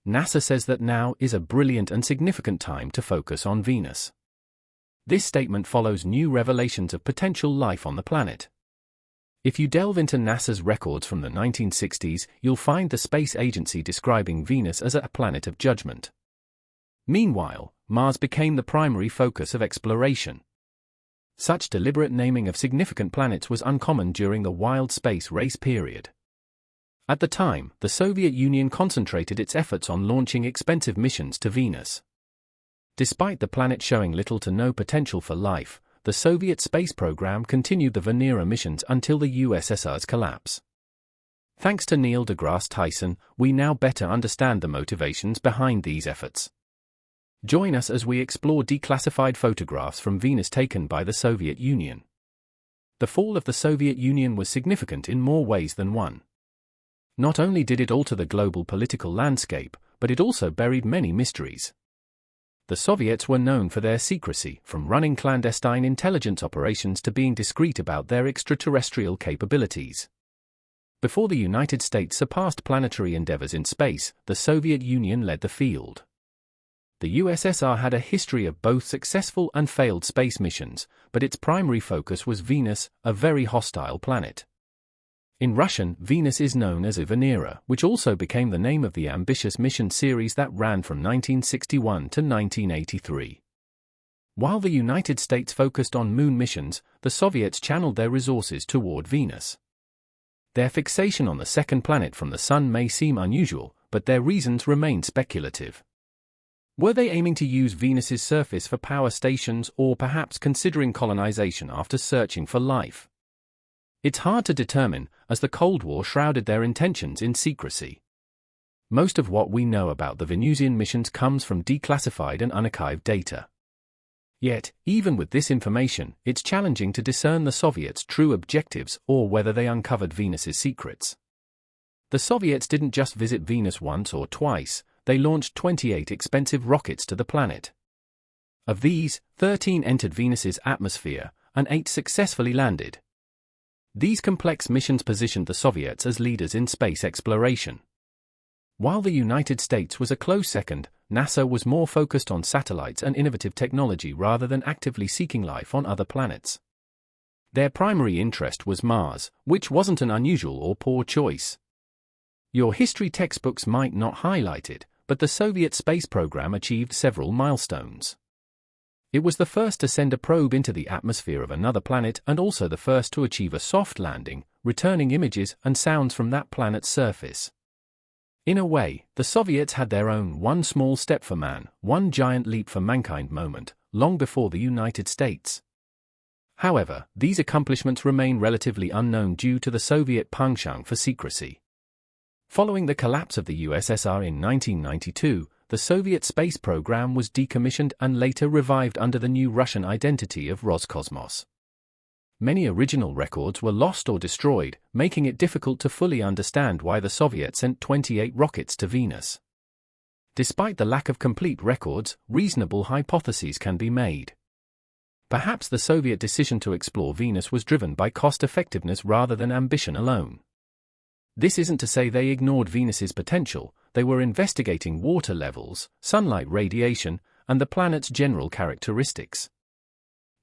NASA says that now is a brilliant and significant time to focus on Venus. This statement follows new revelations of potential life on the planet. If you delve into NASA's records from the 1960s, you'll find the space agency describing Venus as a planet of judgment. Meanwhile, Mars became the primary focus of exploration. Such deliberate naming of significant planets was uncommon during the wild space race period. At the time, the Soviet Union concentrated its efforts on launching expensive missions to Venus. Despite the planet showing little to no potential for life, the Soviet space program continued the Venera missions until the USSR's collapse. Thanks to Neil deGrasse Tyson, we now better understand the motivations behind these efforts. Join us as we explore declassified photographs from Venus taken by the Soviet Union. The fall of the Soviet Union was significant in more ways than one. Not only did it alter the global political landscape, but it also buried many mysteries. The Soviets were known for their secrecy, from running clandestine intelligence operations to being discreet about their extraterrestrial capabilities. Before the United States surpassed planetary endeavors in space, the Soviet Union led the field. The USSR had a history of both successful and failed space missions, but its primary focus was Venus, a very hostile planet. In Russian, Venus is known as Venera, which also became the name of the ambitious mission series that ran from 1961 to 1983. While the United States focused on moon missions, the Soviets channeled their resources toward Venus. Their fixation on the second planet from the Sun may seem unusual, but their reasons remain speculative. Were they aiming to use Venus's surface for power stations, or perhaps considering colonization after searching for life? It's hard to determine, as the Cold War shrouded their intentions in secrecy. Most of what we know about the Venusian missions comes from declassified and unarchived data. Yet, even with this information, it's challenging to discern the Soviets' true objectives or whether they uncovered Venus's secrets. The Soviets didn't just visit Venus once or twice, they launched 28 expensive rockets to the planet. Of these, 13 entered Venus's atmosphere, and 8 successfully landed. These complex missions positioned the Soviets as leaders in space exploration. While the United States was a close second, NASA was more focused on satellites and innovative technology rather than actively seeking life on other planets. Their primary interest was Mars, which wasn't an unusual or poor choice. Your history textbooks might not highlight it, but the Soviet space program achieved several milestones. It was the first to send a probe into the atmosphere of another planet and also the first to achieve a soft landing, returning images and sounds from that planet's surface. In a way, the Soviets had their own one small step for man, one giant leap for mankind moment, long before the United States. However, these accomplishments remain relatively unknown due to the Soviet penchant for secrecy. Following the collapse of the USSR in 1992, the Soviet space program was decommissioned and later revived under the new Russian identity of Roscosmos. Many original records were lost or destroyed, making it difficult to fully understand why the Soviets sent 28 rockets to Venus. Despite the lack of complete records, reasonable hypotheses can be made. Perhaps the Soviet decision to explore Venus was driven by cost-effectiveness rather than ambition alone. This isn't to say they ignored Venus's potential. They were investigating water levels, sunlight radiation, and the planet's general characteristics.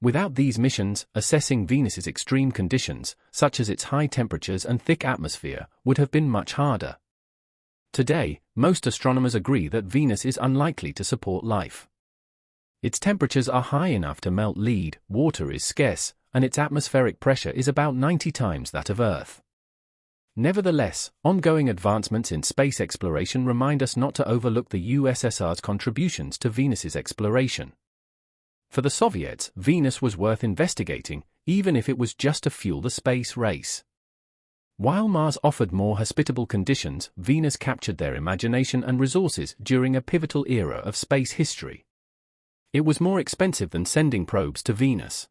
Without these missions, assessing Venus's extreme conditions, such as its high temperatures and thick atmosphere, would have been much harder. Today, most astronomers agree that Venus is unlikely to support life. Its temperatures are high enough to melt lead, water is scarce, and its atmospheric pressure is about 90 times that of Earth. Nevertheless, ongoing advancements in space exploration remind us not to overlook the USSR's contributions to Venus's exploration. For the Soviets, Venus was worth investigating, even if it was just to fuel the space race. While Mars offered more hospitable conditions, Venus captured their imagination and resources during a pivotal era of space history. It was more expensive than sending probes to Venus.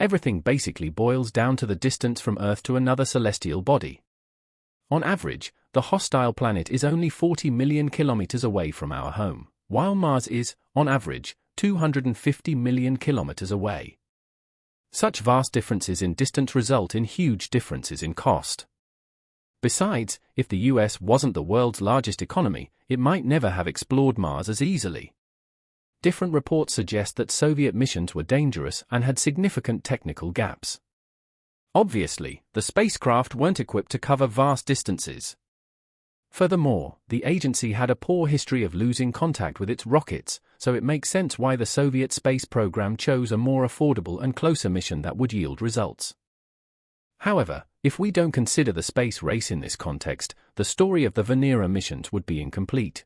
Everything basically boils down to the distance from Earth to another celestial body. On average, the hostile planet is only 40 million kilometers away from our home, while Mars is, on average, 250 million kilometers away. Such vast differences in distance result in huge differences in cost. Besides, if the US wasn't the world's largest economy, it might never have explored Mars as easily. Different reports suggest that Soviet missions were dangerous and had significant technical gaps. Obviously, the spacecraft weren't equipped to cover vast distances. Furthermore, the agency had a poor history of losing contact with its rockets, so it makes sense why the Soviet space program chose a more affordable and closer mission that would yield results. However, if we don't consider the space race in this context, the story of the Venera missions would be incomplete.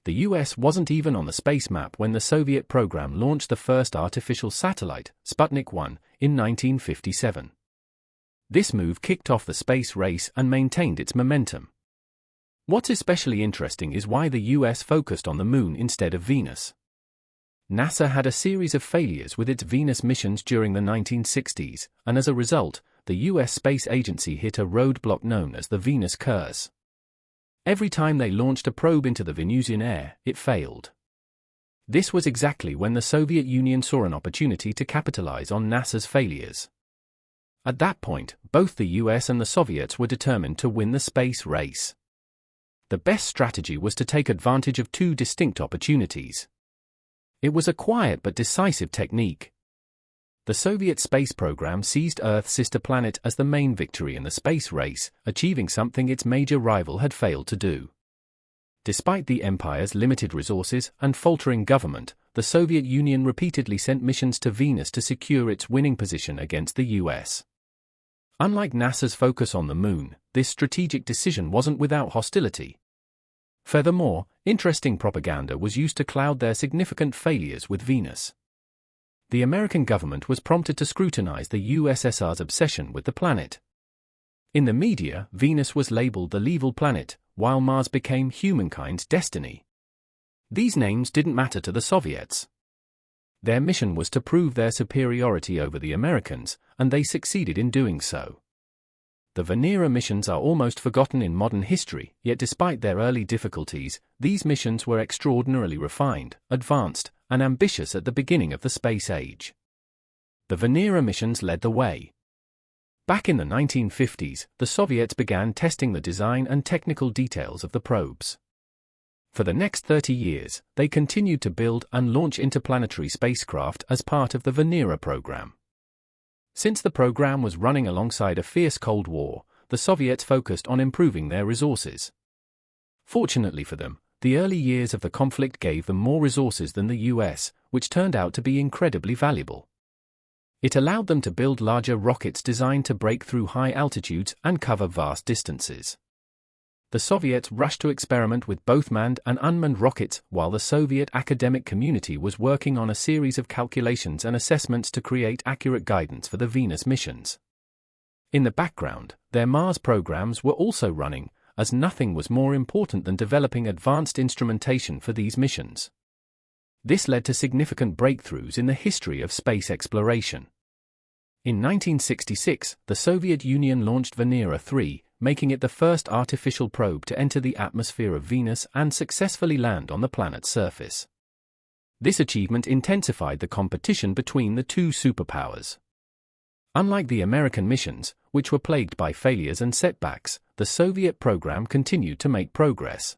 The US wasn't even on the space map when the Soviet program launched the first artificial satellite, Sputnik 1, in 1957. This move kicked off the space race and maintained its momentum. What's especially interesting is why the US focused on the Moon instead of Venus. NASA had a series of failures with its Venus missions during the 1960s, and as a result, the US Space Agency hit a roadblock known as the Venus curse. Every time they launched a probe into the Venusian air, it failed. This was exactly when the Soviet Union saw an opportunity to capitalize on NASA's failures. At that point, both the US and the Soviets were determined to win the space race. The best strategy was to take advantage of two distinct opportunities. It was a quiet but decisive technique. The Soviet space program seized Earth's sister planet as the main victory in the space race, achieving something its major rival had failed to do. Despite the empire's limited resources and faltering government, the Soviet Union repeatedly sent missions to Venus to secure its winning position against the US. Unlike NASA's focus on the Moon, this strategic decision wasn't without hostility. Furthermore, interesting propaganda was used to cloud their significant failures with Venus. The American government was prompted to scrutinize the USSR's obsession with the planet. In the media, Venus was labeled the evil planet, while Mars became humankind's destiny. These names didn't matter to the Soviets. Their mission was to prove their superiority over the Americans, and they succeeded in doing so. The Venera missions are almost forgotten in modern history, yet despite their early difficulties, these missions were extraordinarily refined, advanced, and ambitious at the beginning of the space age. The Venera missions led the way. Back in the 1950s, the Soviets began testing the design and technical details of the probes. For the next 30 years, they continued to build and launch interplanetary spacecraft as part of the Venera program. Since the program was running alongside a fierce Cold War, the Soviets focused on improving their resources. Fortunately for them, the early years of the conflict gave them more resources than the US, which turned out to be incredibly valuable. It allowed them to build larger rockets designed to break through high altitudes and cover vast distances. The Soviets rushed to experiment with both manned and unmanned rockets, while the Soviet academic community was working on a series of calculations and assessments to create accurate guidance for the Venus missions. In the background, their Mars programs were also running, as nothing was more important than developing advanced instrumentation for these missions. This led to significant breakthroughs in the history of space exploration. In 1966, the Soviet Union launched Venera 3, making it the first artificial probe to enter the atmosphere of Venus and successfully land on the planet's surface. This achievement intensified the competition between the two superpowers. Unlike the American missions, which were plagued by failures and setbacks, the Soviet program continued to make progress.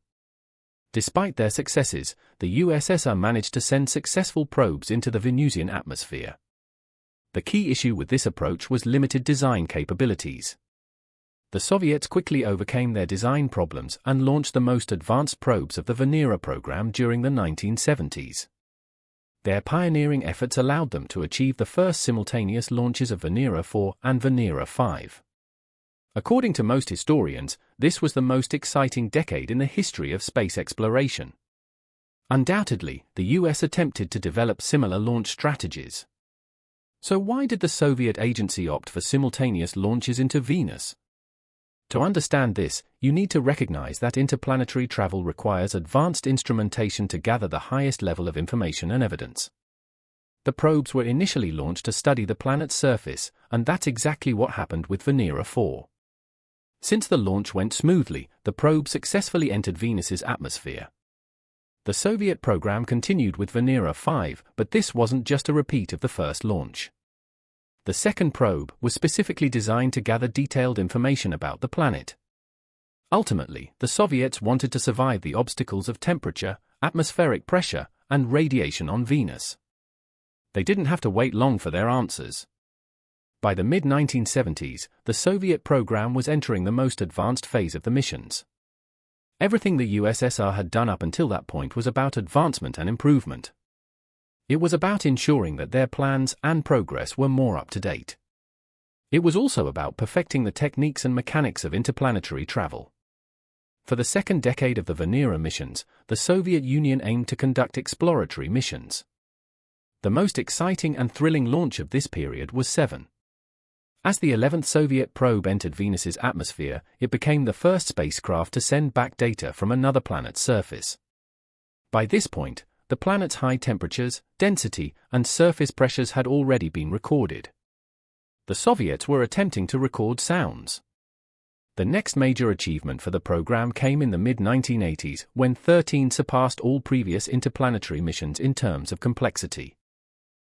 Despite their successes, the USSR managed to send successful probes into the Venusian atmosphere. The key issue with this approach was limited design capabilities. The Soviets quickly overcame their design problems and launched the most advanced probes of the Venera program during the 1970s. Their pioneering efforts allowed them to achieve the first simultaneous launches of Venera 4 and Venera 5. According to most historians, this was the most exciting decade in the history of space exploration. Undoubtedly, the US attempted to develop similar launch strategies. So why did the Soviet agency opt for simultaneous launches into Venus? To understand this, you need to recognize that interplanetary travel requires advanced instrumentation to gather the highest level of information and evidence. The probes were initially launched to study the planet's surface, and that's exactly what happened with Venera 4. Since the launch went smoothly, the probe successfully entered Venus's atmosphere. The Soviet program continued with Venera 5, but this wasn't just a repeat of the first launch. The second probe was specifically designed to gather detailed information about the planet. Ultimately, the Soviets wanted to survive the obstacles of temperature, atmospheric pressure, and radiation on Venus. They didn't have to wait long for their answers. By the mid-1970s, the Soviet program was entering the most advanced phase of the missions. Everything the USSR had done up until that point was about advancement and improvement. It was about ensuring that their plans and progress were more up to date. It was also about perfecting the techniques and mechanics of interplanetary travel. For the second decade of the Venera missions, the Soviet Union aimed to conduct exploratory missions. The most exciting and thrilling launch of this period was 7. As the 11th Soviet probe entered Venus's atmosphere, it became the first spacecraft to send back data from another planet's surface. By this point, the planet's high temperatures, density, and surface pressures had already been recorded. The Soviets were attempting to record sounds. The next major achievement for the program came in the mid-1980s, when 13 surpassed all previous interplanetary missions in terms of complexity.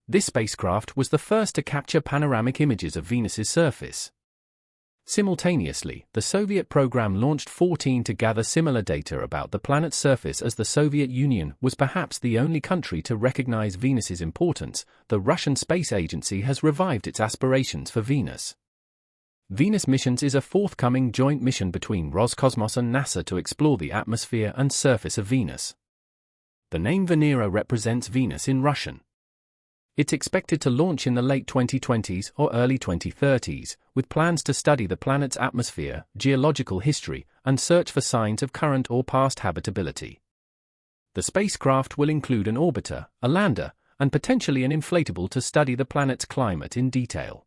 This spacecraft was the first to capture panoramic images of Venus's surface. Simultaneously, the Soviet program launched 14 to gather similar data about the planet's surface. As the Soviet Union was perhaps the only country to recognize Venus's importance, the Russian Space Agency has revived its aspirations for Venus. Venus Missions is a forthcoming joint mission between Roscosmos and NASA to explore the atmosphere and surface of Venus. The name Venera represents Venus in Russian. It's expected to launch in the late 2020s or early 2030s, with plans to study the planet's atmosphere, geological history, and search for signs of current or past habitability. The spacecraft will include an orbiter, a lander, and potentially an inflatable to study the planet's climate in detail.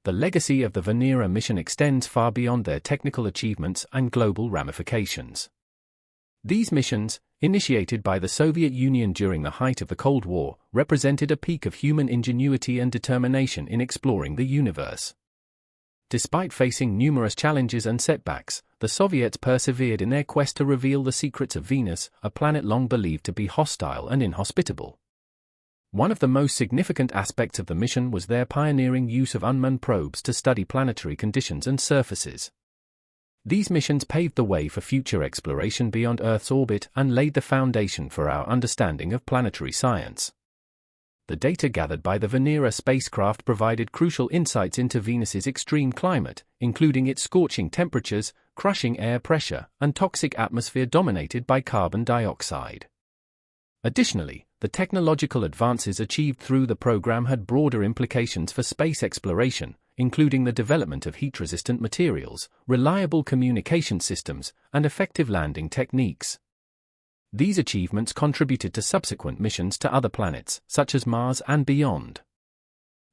The legacy of the Venera mission extends far beyond their technical achievements and global ramifications. These missions, initiated by the Soviet Union during the height of the Cold War, represented a peak of human ingenuity and determination in exploring the universe. Despite facing numerous challenges and setbacks, the Soviets persevered in their quest to reveal the secrets of Venus, a planet long believed to be hostile and inhospitable. One of the most significant aspects of the mission was their pioneering use of unmanned probes to study planetary conditions and surfaces. These missions paved the way for future exploration beyond Earth's orbit and laid the foundation for our understanding of planetary science. The data gathered by the Venera spacecraft provided crucial insights into Venus's extreme climate, including its scorching temperatures, crushing air pressure, and toxic atmosphere dominated by carbon dioxide. Additionally, the technological advances achieved through the program had broader implications for space exploration, including the development of heat-resistant materials, reliable communication systems, and effective landing techniques. These achievements contributed to subsequent missions to other planets, such as Mars and beyond.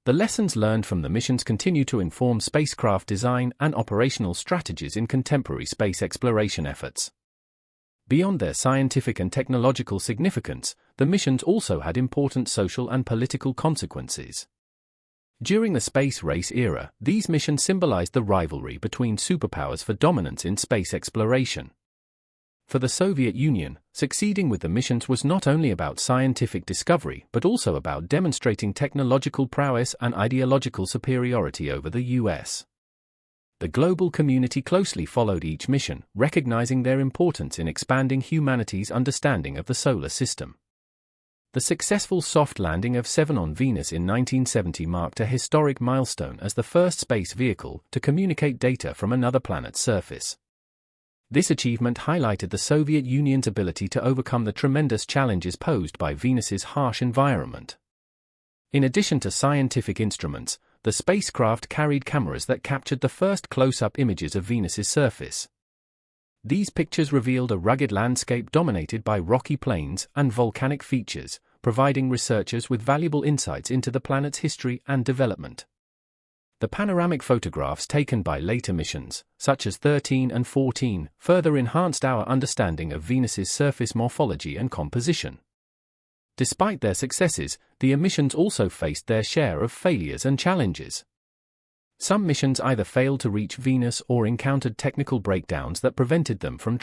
The lessons learned from the missions continue to inform spacecraft design and operational strategies in contemporary space exploration efforts. Beyond their scientific and technological significance, the missions also had important social and political consequences. During the space race era, these missions symbolized the rivalry between superpowers for dominance in space exploration. For the Soviet Union, succeeding with the missions was not only about scientific discovery but also about demonstrating technological prowess and ideological superiority over the US. The global community closely followed each mission, recognizing their importance in expanding humanity's understanding of the solar system. The successful soft landing of 7 on Venus in 1970 marked a historic milestone as the first space vehicle to communicate data from another planet's surface. This achievement highlighted the Soviet Union's ability to overcome the tremendous challenges posed by Venus's harsh environment. In addition to scientific instruments, the spacecraft carried cameras that captured the first close-up images of Venus's surface. These pictures revealed a rugged landscape dominated by rocky plains and volcanic features, providing researchers with valuable insights into the planet's history and development. The panoramic photographs taken by later missions, such as 13 and 14, further enhanced our understanding of Venus's surface morphology and composition. Despite their successes, the missions also faced their share of failures and challenges. Some missions either failed to reach Venus or encountered technical breakdowns that prevented them from